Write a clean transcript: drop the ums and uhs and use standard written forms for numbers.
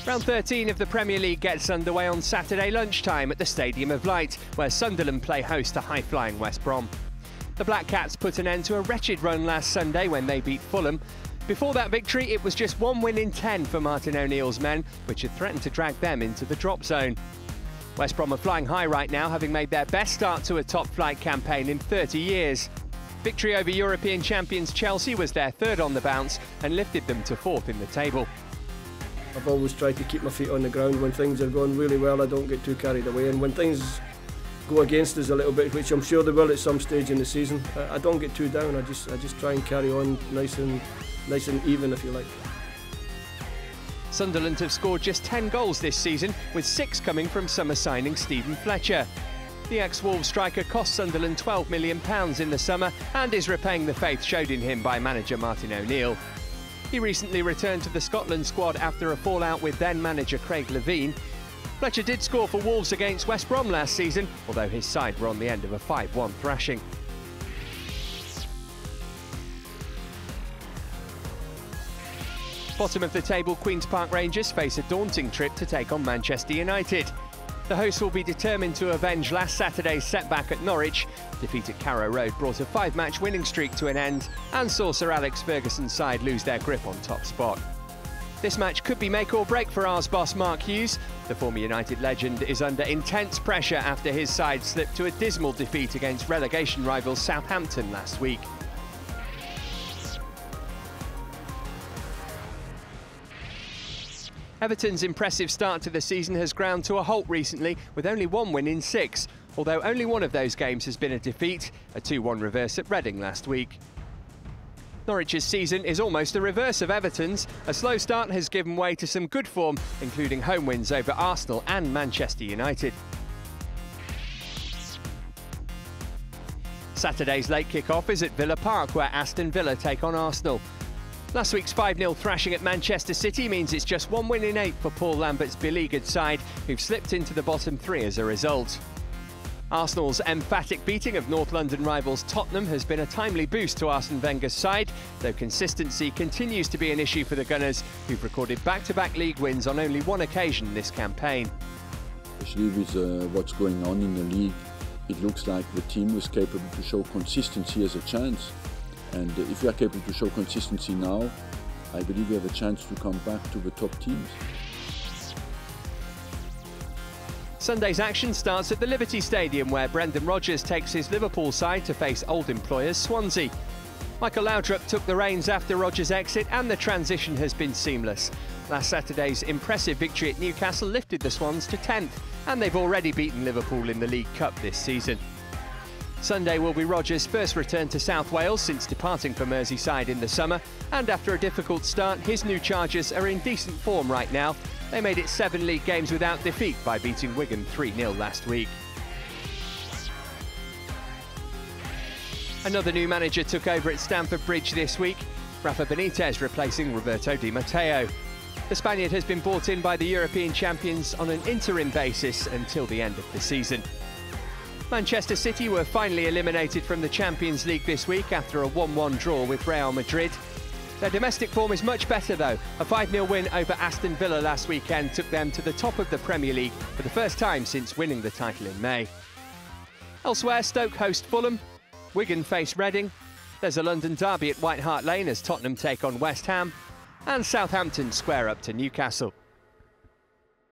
Round 13 of the Premier League gets underway on Saturday lunchtime at the Stadium of Light, where Sunderland play host to high-flying West Brom. The Black Cats put an end to a wretched run last Sunday when they beat Fulham. Before that victory, it was just 1 win in 10 for Martin O'Neill's men, which had threatened to drag them into the drop zone. West Brom are flying high right now, having made their best start to a top-flight campaign in 30 years. Victory over European champions Chelsea was their third on the bounce and lifted them to fourth in the table. I've always tried to keep my feet on the ground. When things are going really well, I don't get too carried away, and when things go against us a little bit, which I'm sure they will at some stage in the season, I don't get too down. I just try and carry on nice and even, if you like. Sunderland have scored just 10 goals this season, with 6 coming from summer signing Steven Fletcher. The ex-Wolves striker cost Sunderland £12 million in the summer and is repaying the faith showed in him by manager Martin O'Neill. He recently returned to the Scotland squad after a fallout with then-manager Craig Levein. Fletcher did score for Wolves against West Brom last season, although his side were on the end of a 5-1 thrashing. Bottom of the table, Queen's Park Rangers face a daunting trip to take on Manchester United. The hosts will be determined to avenge last Saturday's setback at Norwich. Defeat at Carrow Road brought a 5-match winning streak to an end and saw Sir Alex Ferguson's side lose their grip on top spot. This match could be make or break for Ars boss Mark Hughes. The former United legend is under intense pressure after his side slipped to a dismal defeat against relegation rivals Southampton last week. Everton's impressive start to the season has ground to a halt recently, with only 1 win in 6, although only one of those games has been a defeat, a 2-1 reverse at Reading last week. Norwich's season is almost the reverse of Everton's. A slow start has given way to some good form, including home wins over Arsenal and Manchester United. Saturday's late kick-off is at Villa Park, where Aston Villa take on Arsenal. Last week's 5-0 thrashing at Manchester City means it's just 1 win in 8 for Paul Lambert's beleaguered side, who've slipped into the bottom 3 as a result. Arsenal's emphatic beating of North London rivals Tottenham has been a timely boost to Arsene Wenger's side, though consistency continues to be an issue for the Gunners, who've recorded back-to-back league wins on only one occasion this campaign. Especially with what's going on in the league, it looks like the team was capable to show consistency as a chance. And if we are capable to show consistency now, I believe we have a chance to come back to the top teams. Sunday's action starts at the Liberty Stadium, where Brendan Rodgers takes his Liverpool side to face old employers Swansea. Michael Laudrup took the reins after Rodgers' exit, and the transition has been seamless. Last Saturday's impressive victory at Newcastle lifted the Swans to 10th, and they've already beaten Liverpool in the League Cup this season. Sunday will be Rodgers' first return to South Wales since departing for Merseyside in the summer, and after a difficult start, his new Chargers are in decent form right now. They made it 7 league games without defeat by beating Wigan 3-0 last week. Another new manager took over at Stamford Bridge this week, Rafael Benitez replacing Roberto Di Matteo. The Spaniard has been brought in by the European champions on an interim basis until the end of the season. Manchester City were finally eliminated from the Champions League this week after a 1-1 draw with Real Madrid. Their domestic form is much better though. A 5-0 win over Aston Villa last weekend took them to the top of the Premier League for the first time since winning the title in May. Elsewhere, Stoke host Fulham, Wigan face Reading, there's a London derby at White Hart Lane as Tottenham take on West Ham, and Southampton square up to Newcastle.